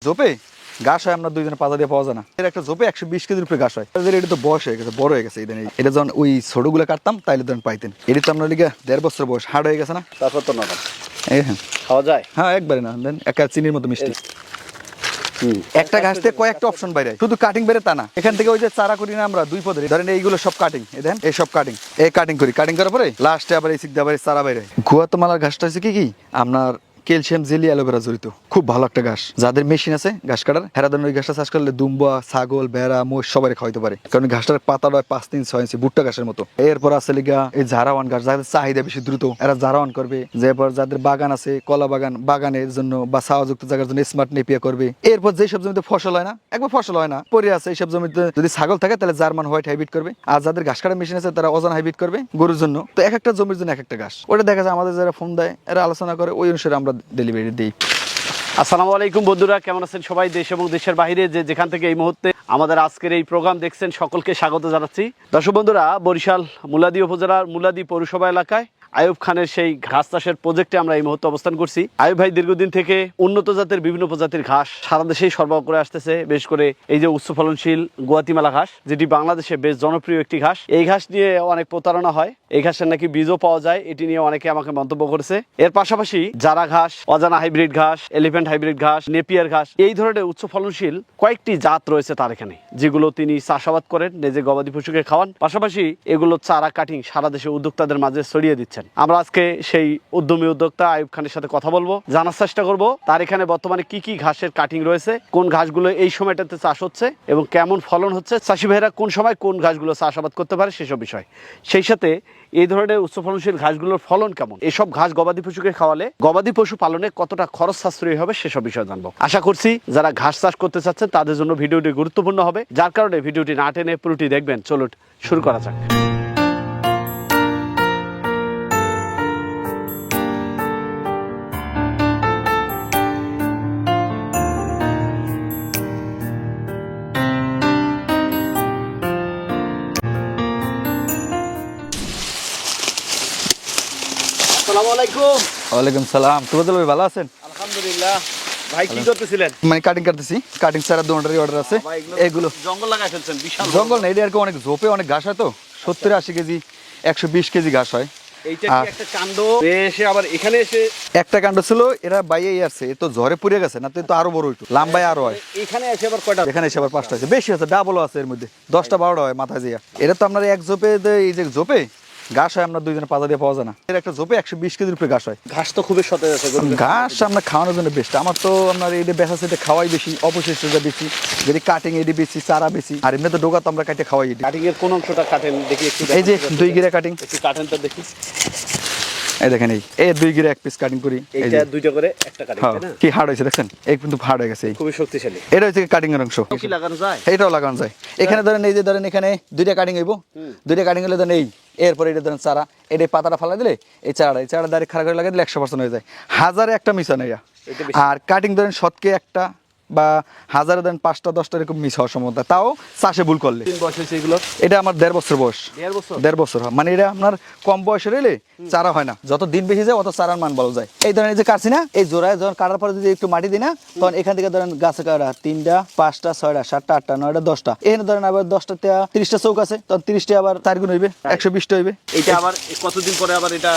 জোপে ঘাস হয় আমরা দুইজনে পাতা দিয়ে পাওয়া যায় না। এর একটা জোপে 120 কেজির উপরে ঘাস হয়। এটা তো বয়স হয়ে গেছে, বড় হয়ে গেছে। এটা যখন ওই ছোটগুলো কাটতাম তাইলে তখন পাইতেন। এটা তো আপনার লিগে 1.5 বছর বয়স, হার্ড হয়ে গেছে না। তারপর তো নরম হ্যাঁ খাওয়া যায়। হ্যাঁ একবারে না, দেন একা চিনির মতো মিষ্টি। একটা গাছ থেকে কয়েকটা অপশন বাইরে, শুধু কাটিং বেড়ে তা না। এখান থেকে ওই যে চারা করি না আমরা 2 পদের, ধরেন এইগুলো সব কাটিং, এই দেন এই সব কাটিং, এই কাটিং করি, কাটিং করার পরে লাস্টে আবার এই সিক দিয়ে আবার চারা বাইরে। গুয়াতেমালার ঘাসটা হচ্ছে কি আপনার ক্যালসিয়াম জেলি অ্যালোভেরা জড়িত, খুব ভালো একটা ঘাস। যাদের মেশিন আছে ঘাস কাটার, হেরা ধরেন ওই ঘাসটা চাষ করলে দুম্বা, ছাগল, ভেড়া, মোষ সবাই খাওয়াইতে পারে। কারণ ঘাসটার পাতাটা 5-6 ইঞ্চি ভুট্টা ঘাসের মতো। এরপর আছে লিগা এই ঝাড়াওয়ান ঘাস, যাদের চাহিদা বেশি দ্রুত এরা ঝাড়াওয়ান করবে। যেরপর যাদের বাগান আছে, কলা বাগান, বাগানের জন্য বা ছাওয়াযুক্ত জায়গার জন্য স্মার্ট নেপিয়া করবে। এরপর যেসব জমিতে ফসল হয় না, একবার ফসল হয় না পরে আছে, এইসব জমিতে যদি ছাগল থাকে তাহলে জার্মান হোয়াইট হাইব্রিড করবে। আর যাদের ঘাস কাটার মেশিন আছে তারা অজান হাইব্রিড করবে গরুর জন্য। তো এক একটা জমির জন্য এক একটা ঘাস। ওটা দেখা যায় আমাদের যারা ফোন দেয় এরা আলোচনা করে, ওই অনুসারে আমরা ডেলিভারি দিই। আসসালামু আলাইকুম বন্ধুরা, কেমন আছেন সবাই? দেশ এবং দেশের বাইরে যেখান থেকে এই মুহূর্তে আমাদের আজকের এই প্রোগ্রাম দেখছেন, সকলকে স্বাগত জানাচ্ছি। দর্শক বন্ধুরা, বরিশাল মুলাদি উপজেলার মুলাদি পৌরসভা এলাকায় আয়ুব খানের সেই ঘাস চাষের প্রজেক্টে আমরা এই মুহূর্তে অবস্থান করছি। আয়ুব ভাই দীর্ঘদিন থেকে উন্নত জাতের বিভিন্ন প্রজাতির ঘাস সারা দেশেই সরবরাহ করে আসতেছে। বেশ করে এই যে উচ্চ ফলনশীল গুয়াতিমালা ঘাস, যেটি বাংলাদেশে বেশ জনপ্রিয় একটি ঘাস। এই ঘাস নিয়ে অনেক প্রতারণা হয়, এই ঘাসের নাকি বীজও পাওয়া যায়, এটি নিয়ে অনেকে আমাকে মন্তব্য করেছে। এর পাশাপাশি জারা ঘাস, অজানা হাইব্রিড ঘাস, এলিফ্যান্ট হাইব্রিড ঘাস, নেপিয়ার ঘাস, এই ধরনের উচ্চ ফলনশীল কয়েকটি জাত রয়েছে তার এখানে, যেগুলো তিনি চাষাবাদ করেন, নিজে গবাদি পশুকে খাওয়ান। পাশাপাশি এগুলো চারা কাটিং সারা দেশে উদ্যোক্তাদের মাঝে ছড়িয়ে দিচ্ছেন। আমরা আজকে সেই উদ্যমী উদ্যোক্তা আয়ুব খানের সাথে কথা বলবো, জানার চেষ্টা করব তার এখানে বর্তমানে কি কি ঘাসের কাটিং রয়েছে, কোন ঘাসগুলো এই সময়টাতে চাষ হচ্ছে এবং কেমন ফলন হচ্ছে, চাষি ভাইরা কোন সময় কোন ঘাসগুলো চাষাবাদ করতে পারে সেসব বিষয়। সেই সাথে এই ধরনের উচ্চ ফলনশীল ঘাসগুলোর ফলন কেমন, এসব ঘাস গবাদি পশুকে খাওয়ালে গবাদি পশু পালনে কতটা খরচ সাশ্রয়ী হবে সেসব বিষয় জানবো। আশা করছি যারা ঘাস চাষ করতে চাচ্ছেন তাদের জন্য ভিডিওটি গুরুত্বপূর্ণ হবে, যার কারণে ভিডিওটি না টেনে পুরোটি দেখবেন। চলুন শুরু করা যাক। আসসালামু আলাইকুম। ওয়ালাইকুম সালাম। তোমরা ভাই ভালো আছেন? আলহামদুলিল্লাহ। ভাই কি করতেছিলেন? মানে কাটিং কাটতেছি, কাটিং ছাড়া দুটারই অর্ডার আছে। এগুলো জঙ্গল লাগাই ফেলছেন, বিশাল জঙ্গল না, এটা আর কি অনেক ঝোপে অনেক ঘাস হয় তো, 70-80 কেজি 120 কেজি ঘাস হয়। এইটা কি একটা কাণ্ড এসে আবার এখানে এসে একটা কাণ্ড ছিল, এরা বাইয়ে আসছে, এ তো ঝড়ে পুড়ে গেছে না, তো আরো বড় একটু লম্বায় আরো হয়। এখানে এসে আবার কয়টা? এখানে এসে আবার 5টা আছে, বেশি আছে, ডাবলও আছে, এর মধ্যে 10টা-12টা হয় মাথায় দিয়া। এটা তো আপনার এক ঝোপে, এই যে ঝোপে ঘাস হয় আমরা দুইজনে পাতা দিয়ে পাওয়া যায় না। এর একটা ঝোপে 120 কেজির উপরে ঘাস হয়। ঘাস তো খুবই সতেজ আছে, ঘাস আমরা খাওয়ানোর জন্য বেস্ট। আমার তো আপনার এই বেচা সেটা খাওয়াই বেশি, অবশিষ্টটা বেশি, যদি কাটিং এটি বেশি, চারা বেশি, আর এমনি তো ডোকা তো আমরা কাটে খাওয়াই। কাটিং এর কোন অংশটা কাটেন দেখি একটু? এই যে 2 গিরা কাটিং, একটু কাটেন তো দেখি। এই দেখেন, এই 2 গিরা 1 পিস কাটিং করি। এইটা দুইটা করে একটা কাটিং, তাই না? কি হার্ড হয়েছে দেখছেন, এই কিন্তু হার্ড হয়ে গেছে। খুবই শক্তিশালী। এটা হচ্ছে কাটিং এর অংশ। কি লাগানো যায়? এটাও লাগানো যায়। এখানে ধরেন এই যে ধরেন এখানে 2টা কাটিং হইব, 2টা কাটিং হলে ধরেন এই, এরপরে এটা ধরেন চারা, এটা পাতাটা ফালা দিলে এই চারাটা ডাইরেক্ট খাড়া করে লাগাই দিলে 100% হয়ে যায়। হাজারে একটা মিস হয় না। আর কাটিং ধরেন শতকে একটা বা হাজারে ধরেন 5টা-10টা এরকম মিস হওয়ার সম্ভাবনা, তাও চাষে ভুল করলে। বয়স হয়েছে এগুলো? এটা আমার 1.5 বছর বয়স। 1.5 বছর হয়, মানে এটা আপনার কম বয়সের হলে চারা হয় না, যত দিন বেশি যায় অত চারার মান ভালো যায়। এই ধরেন এই যে কাটছি না, এই জোড়ায় যখন কাটার পরে যদি একটু মাটি দিই না, তখন এখান থেকে ধরেন গাছে কাটা 3টা, 5টা, 6টা, 7টা, 8টা, 9টা, 10টা, এখানে ধরেন আবার 10টা 30টা চৌক আছে, তখন 30টা আবার 4 গুণ হইবে, 120টা হইবে। এটা আবার কতদিন পরে আবার এটা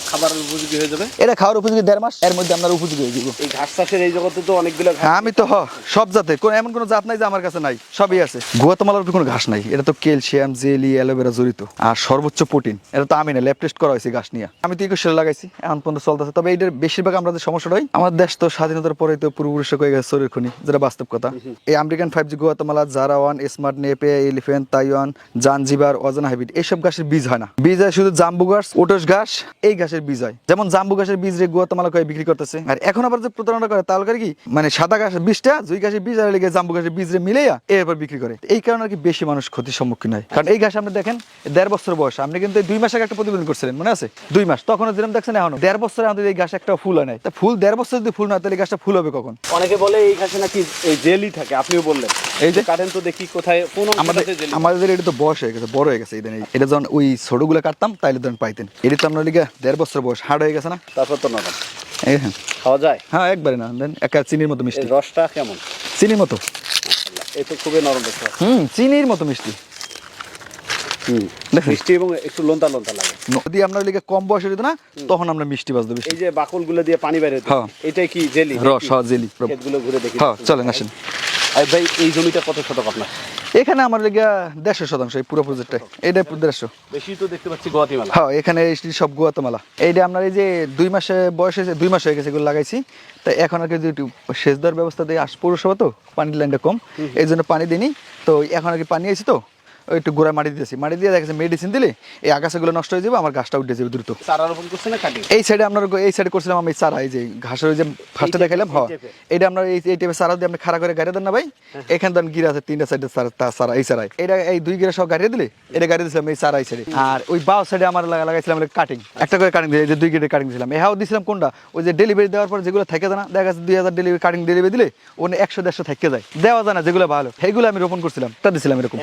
খাবারের উপযোগী হয়ে যাবে? এটা খাওয়ার উপযোগী 1.5 মাস, এর মধ্যে আপনার উপযোগী হয়ে যাবে। এই ঘাস চাষের এই জগতে তো অনেকগুলো ঘাস। আমি তো সব জাতের, এমন কোনো জাত নাই যে আমার কাছে নাই, সবই আছে। গুয়াতেমালার কোনো ঘাস নাই, এটা তো ক্যালসিয়াম জেলি অ্যালোভেরা জড়িত, আর সর্বোচ্চ প্রোটিন। এটা তো আমি না, ল্যাব টেস্ট করা হয়েছে ঘাস নিয়ে। আমি তো 21 সালে লাগাইছি, এখন পর্যন্ত চলতেছে। তবে এইটার বেশিরভাগ আমরা যে সমস্যাটা হয়, আমার দেশ তো স্বাধীনতার পরে তো পূর্বপুরুষে হয়ে গেছে শরীর খনি, যেটা বাস্তব কথা। এই আমেরিকান 5G গুয়াতেমালা, জারাওয়ান, স্মার্ট নেপে, এলিফ্যান্ট, তাইওয়ান, জাঞ্জিবার, অজানা হাইব্রিড, এইসব ঘাসের বীজ হয় না। বীজ হয় শুধু জাম্বু ঘাস, ওটস ঘাস, এই ঘাসের বীজ হয়। যেমন জাম্বু ঘাসের বীজ রে গুয়াতেমালা করে বিক্রি করতেছে। আর এখন আবার যে প্রতারণা করে তাহলে কি, মানে সাদা ঘাসের বীজটা, জুই ঘাসের বীজ আর লেগে জাম্বু ঘাসের বীজ রে মিলাইয়া এরপর বিক্রি করে। এই কারণে আর কি বেশি মানুষ ক্ষতির সম্মুখীন হয়। কারণ এই ঘাস আপনি দেখেন 1.5 বছর বয়স, আপনি কিন্তু 2 মাস আগে একটা প্রতিবেদন করছিলেন, মনে আছে? 2 মাস, তখন যেরকম দেখছেন, এখনো 1.5 বছরে আমাদের এই ঘাস একটা ফুল হয় নাই। তা ফুল 1.5 বছর যদি ফুল না, তাহলে গাছটা ফুল হবে কখন? অনেকে বলে এই ঘাসে নাকি এই জেলি থাকে, আপনিও বললেন। এই যে কাটেন তো দেখি কোথায় কোন আমাদের এটা তো বয়স হয়ে গেছে, বড় হয়ে গেছে। এটা যখন ওই ছোটগুলো কাটতাম তাইলে তখন পাইতেন। এটা তো আপনার লিগে 1.5 বছর বয়স, হার্ড হয়ে গেছে না। তারপর তো নরম এই হ্যাঁ খাওয়া যায়? হ্যাঁ একবারে না, দেন একা চিনির মতো মিষ্টি। এর রসটা কেমন? চিনির মতো। এই তো খুবই নরম দেখতে। চিনির মতো মিষ্টি। দেখেন মিষ্টি এবং একটু লোনতা লোনতা লাগে। যদি আমরা লিগে কম বয়সে হইতো না, তখন আমরা মিষ্টি বাজতো বেশি। এই যে বাকলগুলো দিয়ে পানি বের হতো, হ্যাঁ। এটাই কি জেলি? রস, হ্যাঁ জেলি। ক্ষেতগুলো ঘুরে দেখি। হ্যাঁ চলেন আসেন। আরে ভাই এই জমিটা কত শতক আপনার? এখানে আমার লিগা 150% এই পুরো প্রজেক্টটা। এইটা 150। বেশি তো দেখতে পাচ্ছি গোয়াতিমালা। হ্যাঁ এখানে এই সব গুয়াতেমালা। এইটা আপনার এই যে 2 মাসে বয়স হয়েছে, 2 মাস হয়ে গেছে এগুলো লাগাইছি। তাই এখন আর কি একটু সেচ দেওয়ার ব্যবস্থা দিয়ে পৌরসভা তো পানির লাইনটা কম, এই জন্য পানি দিইনি। তো এখন আর কি পানি আইছি তো ওই একটু গোড়ায় মাটি দিয়েছি, মাটি দিয়ে দেখেছি মেডিসিন দিলে এই আগাছাগুলো নষ্ট হয়ে যাবে, আমার ঘাসটা উঠে যাবে দ্রুত। চারা রোপণ করছেন না কাটিং? এই সাইডে আপনার এই সাইডে করছিলাম আমি চারা, এই যে ঘাসের ওই যে ফার্স্টে দেখাইলাম। হ্যাঁ এটা আপনার এই টাইপের চারা দিয়ে আপনি খাড়া করে গাড়ি দেন না ভাই, এখানে দেন গিরা আছে 3টা সাইডে চারা, এই চারাই এটা এই 2 গিরা সব গাড়িয়ে দিলে এটা গাড়ি দিয়েছিলাম এই চারা এই সাইডে। আর ওই বাও সাইডে আমার লাগাইছিলাম কাটিং, একটা করে কাটিং দিয়ে এই যে 2 গিরে কাটিং দিয়েছিলাম। এহাও দিয়েছিলাম কোনটা, ওই যে ডেলিভারি দেওয়ার পর যেগুলো থাকে না, দেখা যাচ্ছে 2000 ডেলিভারি কাটিং ডেলিভারি দিলে ওনে 100-150 থেকে যায়, দেওয়া যায় না যেগুলো ভালো, সেইগুলো আমি রোপণ করছিলাম, একটা দিয়েছিলাম এরকম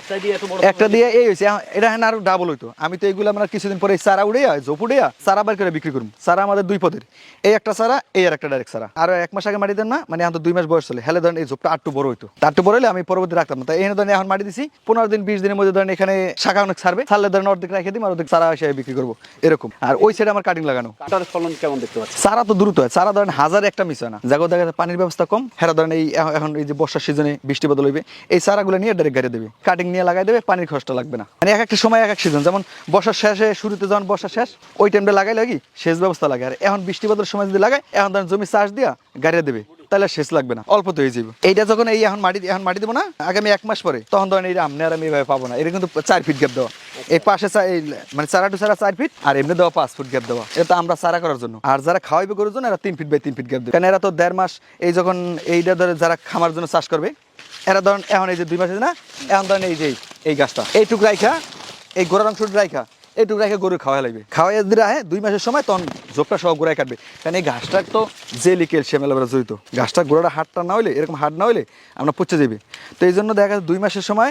একটা দিয়ে। এই হয়েছে এটা হ্যাঁ আরো ডাবল হইতো। আমি তো এইগুলো আমরা কিছুদিন পরে চারা উড়ে জোপ উড়ে চারা বার করে বিক্রি করবো। চারা আমাদের 2 পদের, এই একটা চারা, এই আর একটা ডাইরেক্ট চারা। আর 1 মাস আগে মাটি দেন না, মানে এখন তো 2 মাস বয়স চলে, হেলে ধরেন এই জোপটা আটটু বড় হইতো, আটটু বড় হলে আমি পরবর্তী রাখতাম না। তাই এই ধরেন এখন মাটি দিছি 15 দিন 20 দিনের মধ্যে ধরেন এখানে শাখা অনেক ছাড়বে, ছাড়লে ধরেন অর্ধেক রেখে দিই, আর অর্ধেক চারা হিসেবে বিক্রি করবো এরকম। আর ওই সাইডে আমার কাটিং লাগানো। কাটার ফলন কেমন দেখতে পাচ্ছি? চারা তো দ্রুত হয়, চারা ধরেন 1000 একটা মিস হয় না, জায়গা দেখা যায় পানির ব্যবস্থা কম, হেরা ধরেন এই এখন এই যে বর্ষার সিজনে বৃষ্টি বদল হইবে, এই চারাগুলো নিয়ে ডাইরেক্ট গাড়ি দেবে, কাটিং নিয়ে লাগাই দেবে, পানির খরচটা লাগবে না। মানে এক একটা সময় এক এক সিজন, যেমন বর্ষার শেষে শুরুতে যখন বর্ষা শেষ ওই টাইমটা লাগাই লাগি সেচ ব্যবস্থা লাগে। আর এখন বৃষ্টি বদলের সময় যদি লাগাই, এখন ধরেন জমি চাষ দিয়া গাড়িয়ে দেবে, তাহলে সেচ লাগবে না, অল্প তো হয়ে যাবে। এইটা যখন এই এখন মাটি দেবো না আগামী 1 মাস পরে, তখন ধরেন এই আমনে আর আমি এভাবে পাবো না। এটা কিন্তু 4 ফিট গ্যাপ দেওয়া, এই পাশে মানে চারা টু চারা 4 ফিট, আর এমনি দেওয়া 5 ফুট গ্যাপ দেওয়া। এটা তো আমরা চারা করার জন্য, আর যারা খাওয়াইবে করার জন্য এরা 3 ফিট বাই 3 ফিট গ্যাপ দেবে। কারণ এরা তো 1.5 মাস এই যখন এইটা ধরে যারা খামার জন্য চাষ করবে, এরা ধরেন এখন এই যে 2 মাস আছে না, এখন ধরেন এই যে এই গাছটা এইটুকু রাইখা, এই গোড়ার অংশটা রাইখা এইটুকু রেখে গরু খাওয়া লাগবে, খাওয়াই যদি রাখে 2 মাসের সময় তখন জোপটা সব গোড়ায় কাটবে। কারণ এই ঘাসটা তো জেলি ক্যালসিয়াম এলাকা জড়িত, ঘাসটা গোড়াটা হাড়টা না হইলে, এরকম হাড় না হইলে আমরা পচে যাবে। তো এই জন্য দেখা যাচ্ছে 2 মাসের সময়,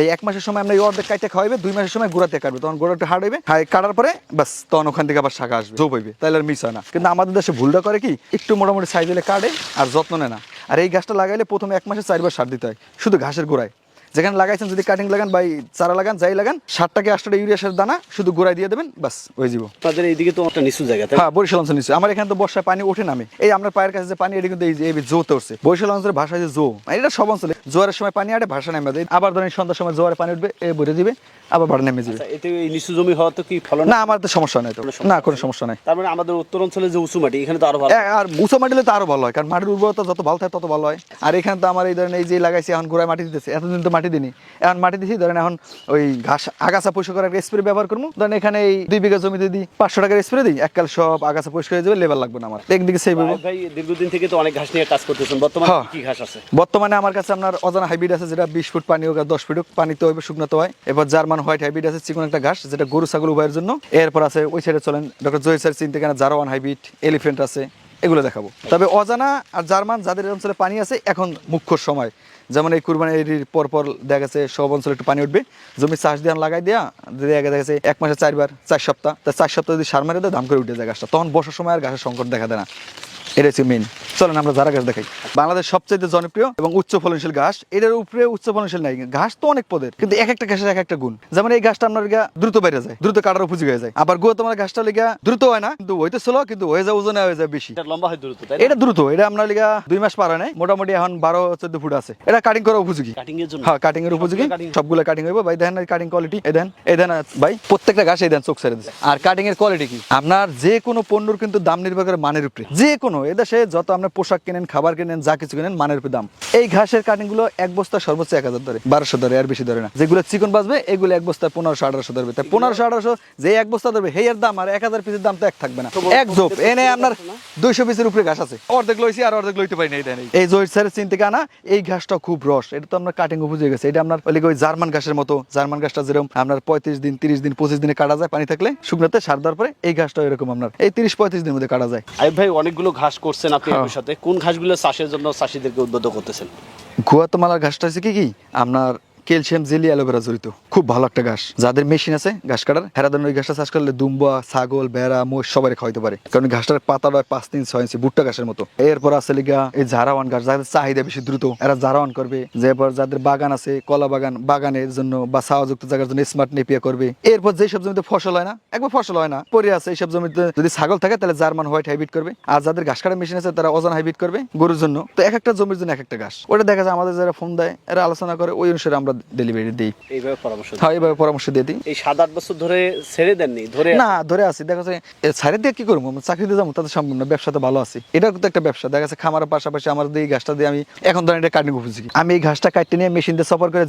এই 1 মাসের সময় আমরা এই অর্ধেক কাটতে খাওয়াইবে, 2 মাসের সময় গোড়াতে কাটবে, তখন গোড়াটা হাড় হইবে, কাটার পরে বাস তখন ওখান থেকে আবার শাখা আসবে, জোপ হইবে, তাহলে আর মিস হয় না। কিন্তু আমাদের দেশে ভুলটা করে কি, একটু মোটামুটি সাইজ হলে কাটে আর যত্ন নেয় না। আর এই গাছটা লাগাইলে প্রথমে 1 মাসে 4 বার সার দিতে হয়, শুধু ঘাসের গোড়ায়। যেখানে লাগাইছেন যদি কাটিং লাগান বা চারা লাগান, যাই লাগান, 7টাকে 8টা ইউরিয়া সার দানা শুধু গোড়ায় দিয়ে দেবেন, বাস হয়ে যাব। আপনাদের এইদিকে তো একটা নিচু জায়গা, হ্যাঁ বরিশাল অঞ্চল নিচে। আমার এখানে তো বর্ষায় পানি ওঠে নামে, এই আপনার পায়ের কাছে যে পানি, এটা কিন্তু এই যে জোতে উঠছে। বরিশাল অঞ্চলের ভাষা যে জো, এটা সব অঞ্চলে জোয়ারের সময় পানি আটে, ভাষা নেমে যায়, আবার ধরেন সন্ধ্যার সময় জোয়ারে পানি উঠবে, এ ভরে দিবে, আবার ভাড়া নেমে যাবে। এতে এই নিচু জমি হওয়া তো কি ফলন? না আমার তো সমস্যা নাই, তো না কোনো সমস্যা নাই। তার মানে আমাদের উত্তর অঞ্চলে যে উঁচু মাটি, এখানে তো আরো ভালো। আর উঁচু মাটি হলে তো আরো ভালো হয়, কারণ মাটির উর্বরতা যত ভালো থাকে তত ভালো হয়। আর এখানে তো আমার এই ধরেন এই যে লাগাইছি, এখন গোড়ায় মাটি দিতেছে, এতদিন তো মাটি দিনি, এখন মাটি দিছি, ধরেন এখন ওই ঘাস আগাছা পরিষ্কার করার স্প্রে ব্যবহার করবো। ধরেন এখানে এই 2 বিঘা জমিতে দিই 500 টাকার স্প্রে দিই, এককাল সব আগাছা পরিষ্কার হয়ে যাবে, লেবার লাগবে না আমার, একদিকে সেভ হইব। ভাই দীর্ঘদিন থেকে তো অনেক ঘাস নিয়ে কাজ করতেছেন, বর্তমানে কি ঘাস আছে? বর্তমানে আমার কাছে আপনার অজানা হাইব্রিড আছে, যেটা 20 ফুট পানি হোক আর 10 ফুট হোক পানিতে হইবে, শুকনাতে হয়। এবার জার্মান হোয়াইট হাইব্রিড আছে, চিকন একটা ঘাস, যেটা গরু ছাগল উভয়ের জন্য। এরপর আছে ওই সাইডে চলেন ডক্টর জহির স্যার চিনতে কেনা জারওয়ান হাইব্রিড, এলিফেন্ট আছে, এগুলো দেখাবো। তবে অজানা আর জার্মান যাদের অঞ্চলে পানি আছে, এখন মুখ্য সময়, যেমন এই কুরবানির পর দেখা গেছে সব অঞ্চলে একটু পানি উঠবে, জমি চাষ দিয়ে লাগাই দেওয়া, দেখা গেছে 1 মাসে 4 বার, 4 সপ্তাহ, তা 4 সপ্তাহ যদি সার মারে দেয়, দাম করে উঠে যায় গাছটা, তখন বর্ষার সময় আর ঘাসের সংকট দেখা দেয় না। এটা হচ্ছে মেন। চলেন আমরা জারা গাছ দেখাই। বাংলাদেশ সবচেয়ে জনপ্রিয় এবং উচ্চ ফলনশীল ঘাস, এটার উপরে উচ্চ ফলনশীল নাই। ঘাস তো অনেক পদের, কিন্তু এক একটা ঘাসের এক একটা গুণ। যেমন এই ঘাসটা আপনার দ্রুত বাইরে যায়, দ্রুত কাটার উপযোগী হয়ে যায়। আবার তোমার ঘাসটা লিগা দ্রুত হয় না, কিন্তু হইতে স্লো, কিন্তু হয়ে যায় ওজনে হয়ে যায় বেশি। এটা লম্বা হয় দ্রুত, তাই এটা দ্রুত, এটা আপনার লিগা 2 মাস পার হয় নাই, মোটামুটি এখন 12-14 ফুট আছে। এটা কাটিং করা উপযোগী, কাটিং এর জন্য। হ্যাঁ কাটিং এর উপযোগী, সবগুলো কাটিং হইব ভাই। দেখেন কাটিং কোয়ালিটি, এই দেন ভাই, প্রত্যেকটা ঘাস এই দেন চোখ ছেড়ে দিচ্ছে। আর কাটিং এর কোয়ালিটি কি, আপনার যে কোনো পণ্যর কিন্তু দাম নির্ভর করে মানের উপরে। যে কোনো এদেশে যত আপনার পোশাক কেনেন, খাবার কেনেন, যা কিছু কেনেন, মানের উপরে দাম। এই ঘাসের কাটিং গুলো এক বস্তা সর্বোচ্চ 1000 ধরে, 1200 ধরে, আর বেশি ধরে না। যেগুলো চিকন বাজবে এগুলো এক বস্তা 1500-1800 ধরবে। তাই 1500-1800 যে এক বস্তা ধরবে, হেয়ার দাম আর 1000 পিসের দাম তো এক থাকবে না। এক জোপ এনে আপনার 200 পিসের উপরে ঘাস আছে, অর্ধেক লইছি আর অর্ধেক লইতে পারি না। এই জহির স্যারের চিন থেকে আনা এই ঘাসটা খুব রস, এটা তো আপনার কাটিং উপযোগী গেছে। এটা আপনার ওই জার্মান ঘাসের মতো, জার্মান ঘাসটা যেরকম আপনার 35 দিন, 30 দিন, 25 দিনে কাটা যায় পানি থাকলে, শুকনাতে সার দেওয়ার পরে এই ঘাসটা এরকম আপনার এই 30-35 দিনের মধ্যে কাটা যায়। আইব ভাই অনেকগুলো ঘাস করছেন আপনি এর সাথে, কোন ঘাসগুলো চাষের জন্য চাষীদেরকে উদ্বুদ্ধ করতেছেন? গুয়াতেমালার ঘাসটা হচ্ছে কি আপনার ক্যালসিয়াম জেলি অ্যালোভেরা জড়িত, খুব ভালো একটা ঘাস। যাদের মেশিন আছে ঘাস কাটার, হেরা ওই ঘাসটা চাষ করলে দুম্বা, ছাগল, ভেড়া, মোষ সবাই খাওয়াইতে পারে, কারণ ঘাসটার পাতাটা 5-6 ইঞ্চি ভুট্টা ঘাসের মতো। এরপর আছে লিগা এই জারাওয়ান ঘাস, যাদের চাহিদা বেশি দ্রুত এরা জারাওয়ান করবে। যেরপর যাদের বাগান আছে, কলা বাগান, বাগানের জন্য বা ছাওয়াযুক্ত জায়গার জন্য স্মার্ট নেপিয়া করবে। এরপর যেসব জমিতে ফসল হয় না, একবার ফসল হয় না পরে আছে, এইসব জমিতে যদি ছাগল থাকে তাহলে জার্মান হোয়াইট হাইব্রিড করবে। আর যাদের ঘাস কাটার মেশিন আছে তারা অজান হাইব্রিড করবে গরুর জন্য। তো এক একটা জমির জন্য এক একটা ঘাস। ওটা দেখা যায় আমাদের যারা ফোন দেয় এরা আলোচনা করে, ওই অনুসারে আমরা ডেলিভারি দিই। এইভাবে পরামর্শ দেন। হ্যাঁ, এইভাবে পরামর্শ দিয়ে দিই। এই 7-8 বছর ধরে ছেড়ে দেননি, ধরে না, ধরে আছি। দেখা যাচ্ছে ছাড়ে দিয়ে কি করবো, চাকরিতে যাবো তাদের সম্পূর্ণ ব্যবসাতে ভালো আছি। এটাও কিন্তু একটা ব্যবসা। দেখা যাচ্ছে খামারের পাশাপাশি আমার এই ঘাসটা দিয়ে আমি এখন ধরেন এটা কাটিং উপযোগী। আমি এই ঘাসটা কাটতে নিয়ে মেশিন দিয়ে সফর করে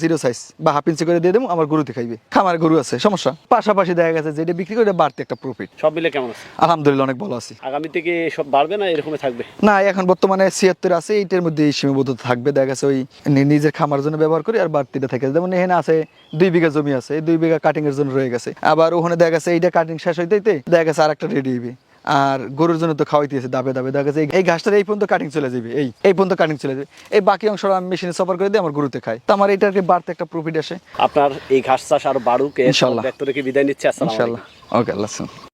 জিরো সাইজ বা হাফ ইঞ্চি করে দিয়ে দেবো, আমার গরুতে খাইবে। খামার গরু আছে, সমস্যা। পাশাপাশি দেখা গেছে যেটা বিক্রি করে বাড়তি একটা প্রফিট। সব মিলে কেমন আছে? আলহামদুলিল্লাহ অনেক ভালো আছি। আগামী থেকে সব বাড়বে না এরকমই থাকবে? না, এখন বর্তমানে 76 আছে, এইটার মধ্যে সীমাবদ্ধতা থাকবে। দেখা গেছে ওই নিজের খামার জন্য ব্যবহার করি, আর বাড়তিটা থাকে। যেমন এখানে আছে 2 বিঘা জমি আছে, এই 2 বিঘা কাটিং এর জন্য রয়ে গেছে। আবার ওখানে দেখা গেছে এইটা কাটিং শেষ হইতে দেখা গেছে আর একটা রেডি হইবে। আর গরুর জন্য তো খাওয়াইতেছে দাবে দাবে। দেখা গেছে এই ঘাসটার এই পর্যন্ত কাটিং চলে যাবে, এই পর্যন্ত কাটিং চলে যাবে। এই বাকি অংশটা আমি মেশিনে সফর করে দিই, আমার গরুতে খাই। তো আমার এটাকে বাড়তে একটা প্রফিট আসে। আপনার এই ঘাস চাষ আরো বাড়ুক, ইনশাআল্লাহ। ব্যক্ত রেখে বিদায় নিচ্ছে। আসসালামু আলাইকুম। ইনশাআল্লাহ। ওকে, আল্লাহ হাফেজ।